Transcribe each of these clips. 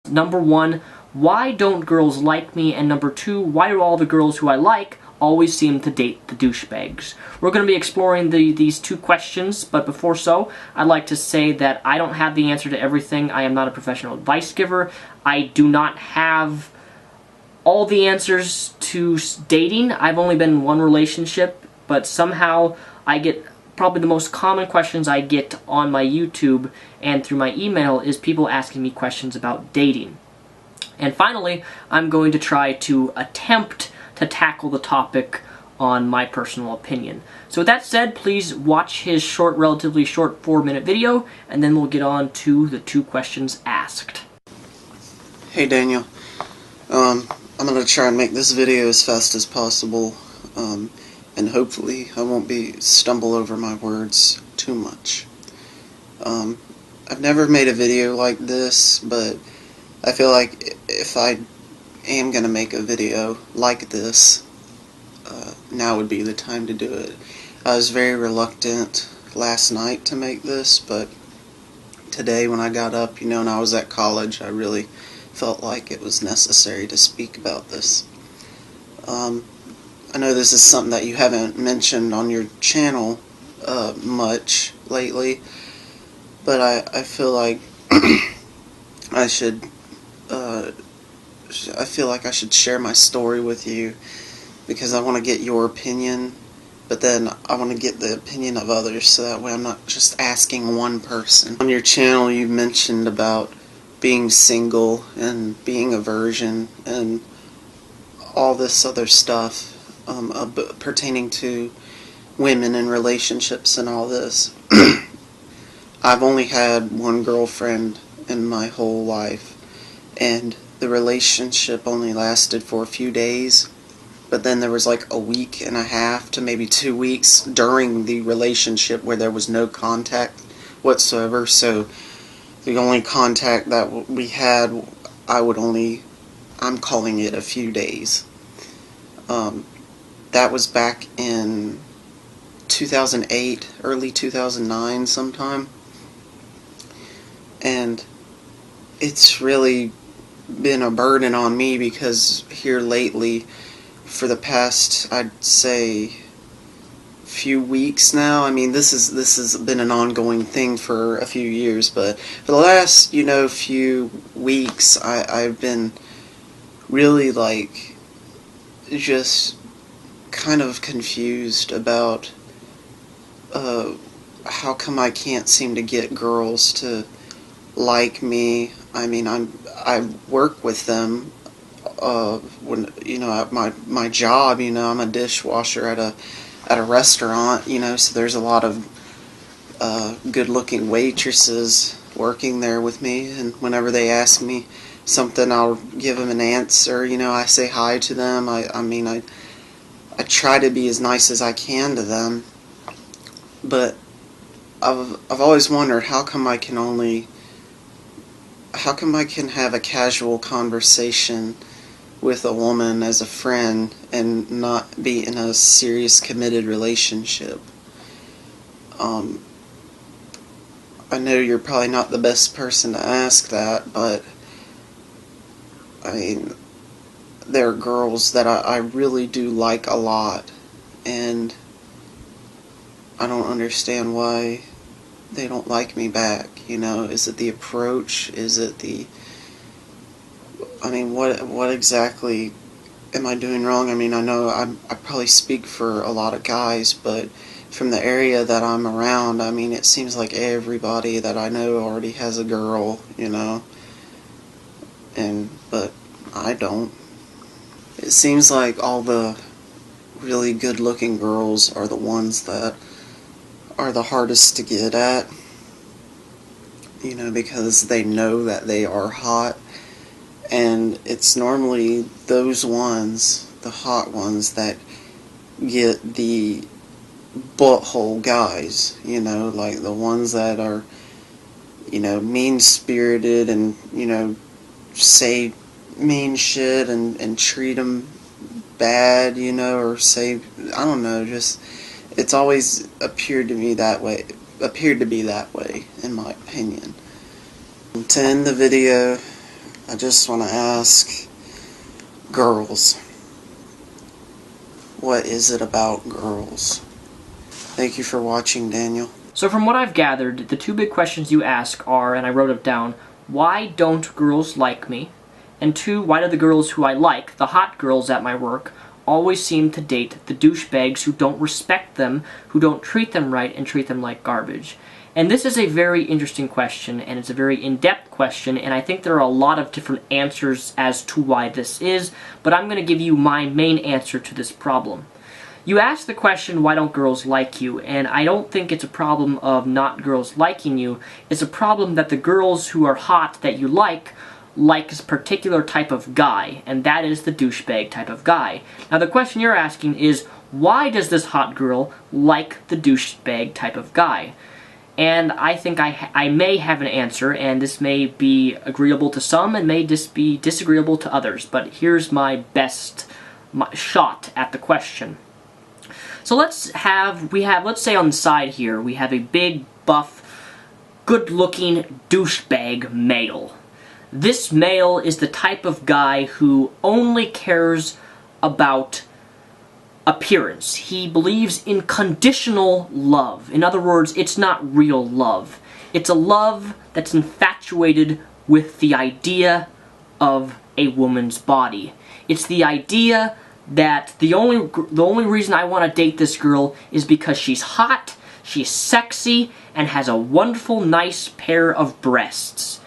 Number 1, why don't girls like me? And number 2, why do all the girls who I like always seem to date the douchebags? We're going to be exploring these 2 questions, but before so, I'd like to say that I don't have the answer to everything. I am not a professional advice giver. I do not have all the answers to dating. I've only been in one relationship, but somehow I get probably the most common questions I get on my YouTube and through my email is people asking me questions about dating. And finally, I'm going to try to attempt to tackle the topic on my personal opinion. So with that said, please watch his relatively short 4-minute video, and then we'll get on to the 2 questions asked. Hey Daniel, I'm going to try and make this video as fast as possible, and hopefully I won't stumble over my words too much. I've never made a video like this, but I feel like if I am going to make a video like this, now would be the time to do it. I was very reluctant last night to make this, but today when I got up, and I was at college, I really felt like it was necessary to speak about this. I know this is something that you haven't mentioned on your channel much lately, but I feel like I should share my story with you because I want to get your opinion, but then I want to get the opinion of others so that way I'm not just asking one person. On your channel you mentioned about being single and being a virgin and all this other stuff pertaining to women and relationships and all this. I've only had one girlfriend in my whole life, and the relationship only lasted for a few days, but then there was like a week and a half to maybe 2 weeks during the relationship where there was no contact whatsoever. So the only contact that we had, I'm calling it a few days. That was back in 2008, early 2009 sometime. And it's really been a burden on me because here lately, for the past, I'd say, few weeks now, this has been an ongoing thing for a few years, but for the last, few weeks, I've been really, just kind of confused about how come I can't seem to get girls to like me. I work with them when at my job. I'm a dishwasher at a restaurant, so there's a lot of good-looking waitresses working there with me, and whenever they ask me something, I'll give them an answer. I say hi to them. I try to be as nice as I can to them, but I've always wondered how come I can have a casual conversation with a woman as a friend and not be in a serious committed relationship. I know you're probably not the best person to ask that, but there are girls that I really do like a lot, and I don't understand why they don't like me back. Is it the approach? Is it what exactly am I doing wrong? I know I probably speak for a lot of guys, but from the area that I'm around, it seems like everybody that I know already has a girl, but I don't. It seems like all the really good-looking girls are the ones that are the hardest to get at, because they know that they are hot, and it's normally those ones, the hot ones, that get the butthole guys, like the ones that are, mean-spirited and, say mean shit and treat them bad, or say, I don't know, just, it's always appeared to be that way, in my opinion. To end the video, I just want to ask girls. What is it about girls? Thank you for watching, Daniel. So from what I've gathered, the two big questions you ask are, and I wrote it down, why don't girls like me? And two, why do the girls who I like, the hot girls at my work, always seem to date the douchebags who don't respect them, who don't treat them right, and treat them like garbage? And this is a very interesting question, and it's a very in-depth question, and I think there are a lot of different answers as to why this is, but I'm going to give you my main answer to this problem. You ask the question, why don't girls like you? And I don't think it's a problem of not girls liking you. It's a problem that the girls who are hot that you like a particular type of guy, and that is the douchebag type of guy. Now the question you're asking is, why does this hot girl like the douchebag type of guy? And I think I may have an answer, and this may be agreeable to some and may be disagreeable to others, but here's my best shot at the question. So let's say on the side here, we have a big, buff, good-looking douchebag male. This male is the type of guy who only cares about appearance. He believes in conditional love. In other words, it's not real love. It's a love that's infatuated with the idea of a woman's body. It's the idea that the only reason I want to date this girl is because she's hot, she's sexy, and has a wonderful, nice pair of breasts.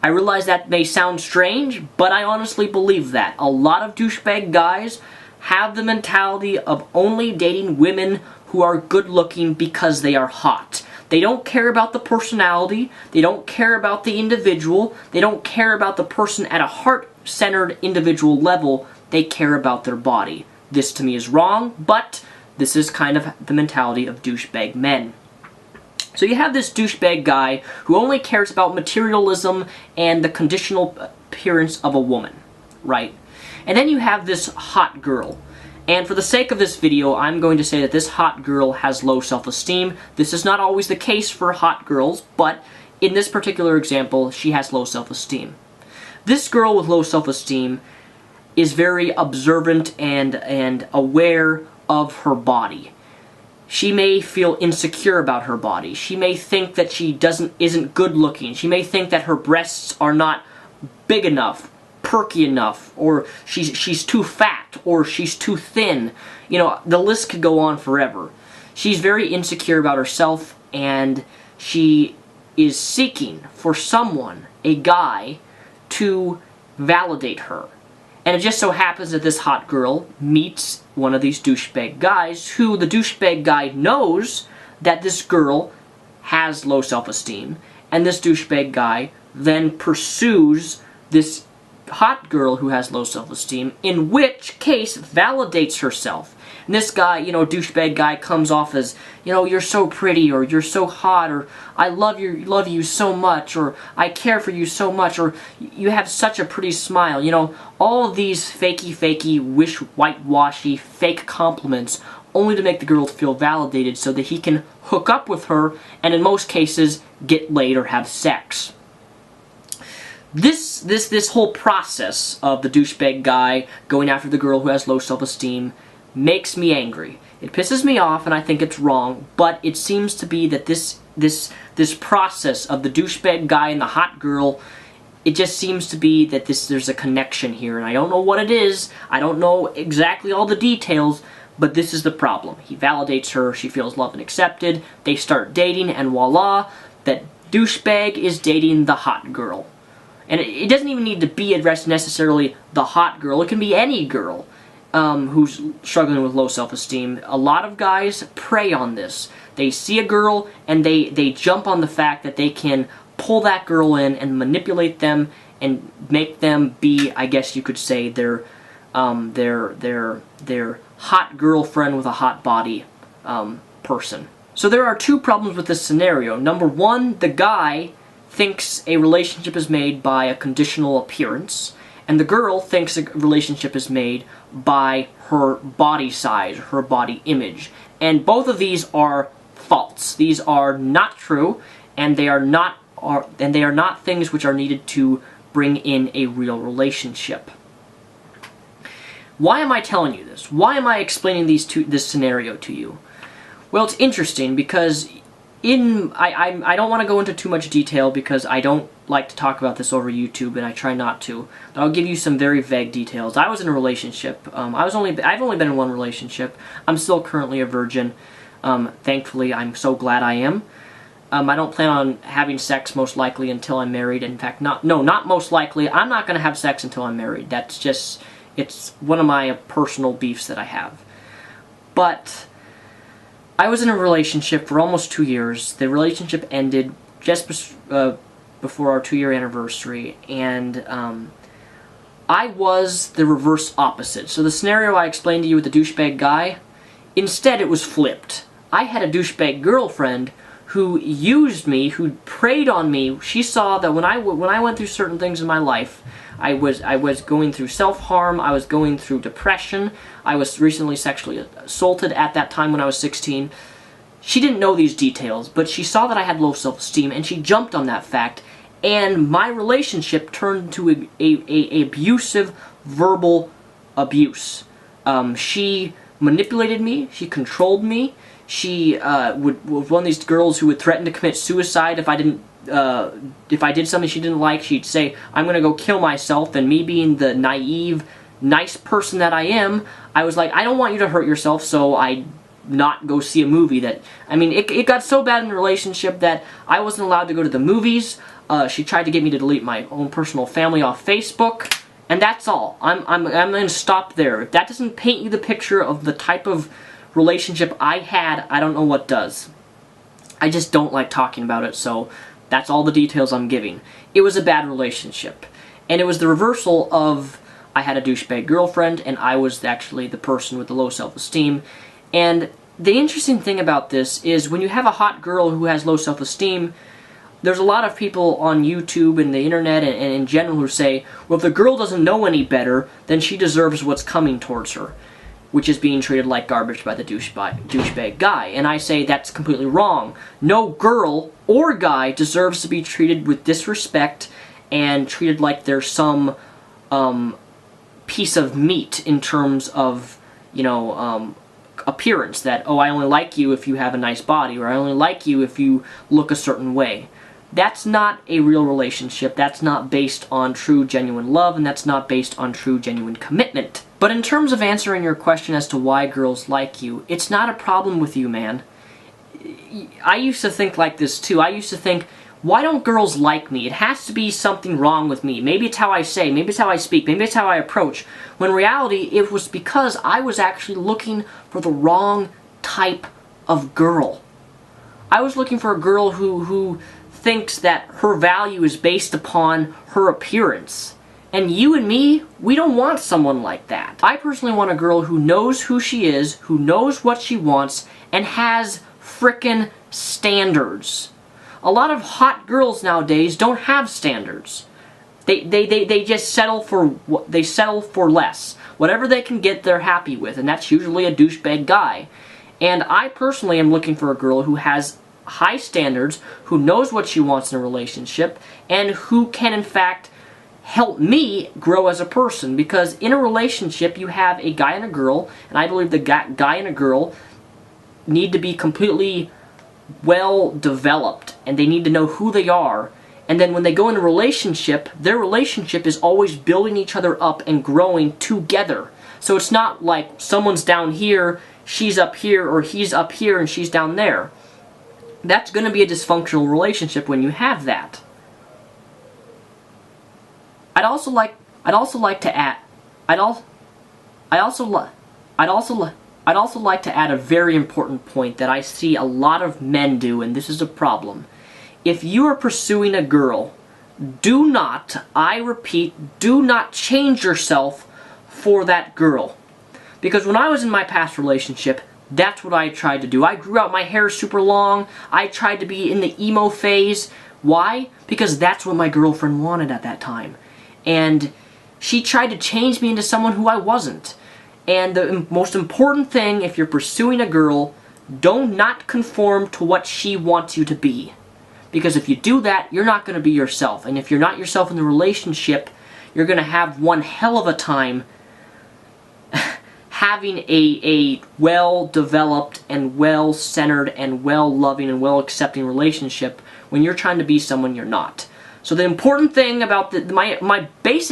I realize that may sound strange, but I honestly believe that. A lot of douchebag guys have the mentality of only dating women who are good-looking because they are hot. They don't care about the personality, they don't care about the individual, they don't care about the person at a heart-centered individual level, they care about their body. This to me is wrong, but this is kind of the mentality of douchebag men. So you have this douchebag guy who only cares about materialism and the conditional appearance of a woman, right? And then you have this hot girl. And for the sake of this video, I'm going to say that this hot girl has low self-esteem. This is not always the case for hot girls, but in this particular example, she has low self-esteem. This girl with low self-esteem is very observant and aware of her body. She may feel insecure about her body. She may think that she isn't good looking. She may think that her breasts are not big enough, perky enough, or she's too fat, or she's too thin. You know, the list could go on forever. She's very insecure about herself, and she is seeking for someone, a guy, to validate her. And it just so happens that this hot girl meets one of these douchebag guys who the douchebag guy knows that this girl has low self-esteem, and this douchebag guy then pursues this hot girl who has low self-esteem, in which case validates herself. And this guy, you know, douchebag guy comes off as, you know, you're so pretty, or you're so hot, or I love you so much, or I care for you so much, or you have such a pretty smile. You know, all of these fakey, whitewashy, fake compliments only to make the girl feel validated so that he can hook up with her and in most cases get laid or have sex. This whole process of the douchebag guy going after the girl who has low self-esteem makes me angry. It pisses me off and I think it's wrong, but it seems to be that this process of the douchebag guy and the hot girl, it just seems to be that there's a connection here, and I don't know what it is. I don't know exactly all the details, but this is the problem. He validates her, she feels loved and accepted, they start dating, and voila, that douchebag is dating the hot girl. And it doesn't even need to be addressed necessarily the hot girl. It can be any girl who's struggling with low self-esteem. A lot of guys prey on this. They see a girl and they jump on the fact that they can pull that girl in and manipulate them and make them be, I guess you could say, their hot girlfriend with a hot body person. So there are two problems with this scenario. Number one, the guy thinks a relationship is made by a conditional appearance, and the girl thinks a relationship is made by her body size, her body image. And both of these are false. These are not true, and they are not things which are needed to bring in a real relationship. Why am I telling you this? Why am I explaining this scenario to you? Well, it's interesting because I don't want to go into too much detail because I don't like to talk about this over YouTube, and I try not to. But I'll give you some very vague details. I was in a relationship. I've only been in one relationship. I'm still currently a virgin. Thankfully, I'm so glad I am. I don't plan on having sex most likely until I'm married. In fact, not most likely. I'm not going to have sex until I'm married. That's just, it's one of my personal beefs that I have. But I was in a relationship for almost 2 years. The relationship ended just before our 2-year anniversary, and I was the reverse opposite. So the scenario I explained to you with the douchebag guy, instead it was flipped. I had a douchebag girlfriend who used me, who preyed on me. She saw that when I went through certain things in my life, I was going through self-harm, I was going through depression, I was recently sexually assaulted at that time when I was 16. She didn't know these details, but she saw that I had low self-esteem, and she jumped on that fact, and my relationship turned into a abusive, verbal abuse. She manipulated me, she controlled me, she was one of these girls who would threaten to commit suicide if I did something she didn't like. She'd say, I'm going to go kill myself, and me being the naive, nice person that I am, I was like, I don't want you to hurt yourself, so I not go see a movie. It got so bad in the relationship that I wasn't allowed to go to the movies. She tried to get me to delete my own personal family off Facebook, and that's all. I'm going to stop there. If that doesn't paint you the picture of the type of relationship I had, I don't know what does. I just don't like talking about it, so that's all the details I'm giving. It was a bad relationship, and it was the reversal of I had a douchebag girlfriend, and I was actually the person with the low self-esteem. And the interesting thing about this is when you have a hot girl who has low self-esteem, there's a lot of people on YouTube and the internet and in general who say, well, if the girl doesn't know any better, then she deserves what's coming towards her, which is being treated like garbage by the douchebag guy. And I say that's completely wrong. No girl or guy deserves to be treated with disrespect and treated like they're some piece of meat in terms of, appearance. That, oh, I only like you if you have a nice body, or I only like you if you look a certain way. That's not a real relationship. That's not based on true, genuine love, and that's not based on true, genuine commitment. But in terms of answering your question as to why girls like you, it's not a problem with you, man. I used to think like this too. I used to think, why don't girls like me? It has to be something wrong with me. Maybe it's how I say, maybe it's how I speak, maybe it's how I approach. When in reality, it was because I was actually looking for the wrong type of girl. I was looking for a girl who thinks that her value is based upon her appearance. And you and me, we don't want someone like that. I personally want a girl who knows who she is, who knows what she wants, and has frickin' standards. A lot of hot girls nowadays don't have standards. They just settle for less. Whatever they can get, they're happy with, and that's usually a douchebag guy. And I personally am looking for a girl who has high standards, who knows what she wants in a relationship, and who can in fact help me grow as a person. Because in a relationship you have a guy and a girl, and I believe the guy and a girl need to be completely well developed, and they need to know who they are. And then when they go into a relationship, their relationship is always building each other up and growing together. So it's not like someone's down here, she's up here, or he's up here and she's down there. That's going to be a dysfunctional relationship when you have that. I'd also like to add a very important point that I see a lot of men do, and this is a problem. If you are pursuing a girl, do not, I repeat, do not change yourself for that girl. Because when I was in my past relationship, that's what I tried to do. I grew out my hair super long. I tried to be in the emo phase. Why? Because that's what my girlfriend wanted at that time. And she tried to change me into someone who I wasn't. And the most important thing, if you're pursuing a girl, don't not conform to what she wants you to be. Because if you do that, you're not going to be yourself. And if you're not yourself in the relationship, you're going to have one hell of a time having a well-developed and well-centered and well-loving and well-accepting relationship when you're trying to be someone you're not. So the important thing about my biggest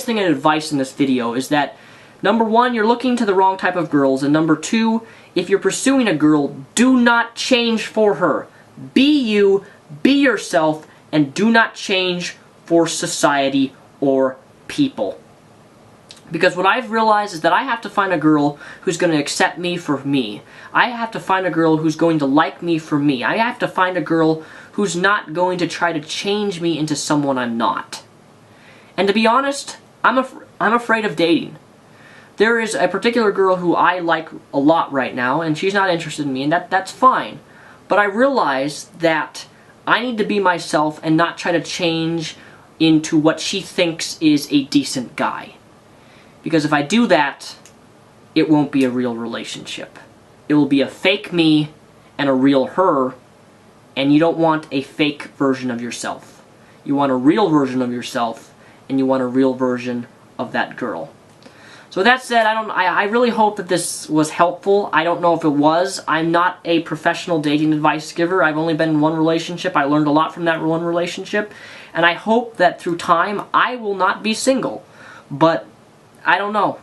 thing of advice in this video is that, number one, you're looking to the wrong type of girls, and number two, if you're pursuing a girl, do not change for her. Be you, be yourself, and do not change for society or people. Because what I've realized is that I have to find a girl who's going to accept me for me. I have to find a girl who's going to like me for me. I have to find a girl who's not going to try to change me into someone I'm not. And to be honest, I'm afraid of dating. There is a particular girl who I like a lot right now, and she's not interested in me, and that's fine. But I realize that I need to be myself and not try to change into what she thinks is a decent guy. Because if I do that, it won't be a real relationship. It will be a fake me and a real her, and you don't want a fake version of yourself. You want a real version of yourself, and you want a real version of that girl. So with that said, I really hope that this was helpful. I don't know if it was. I'm not a professional dating advice giver. I've only been in one relationship. I learned a lot from that one relationship, and I hope that through time I will not be single. But I don't know.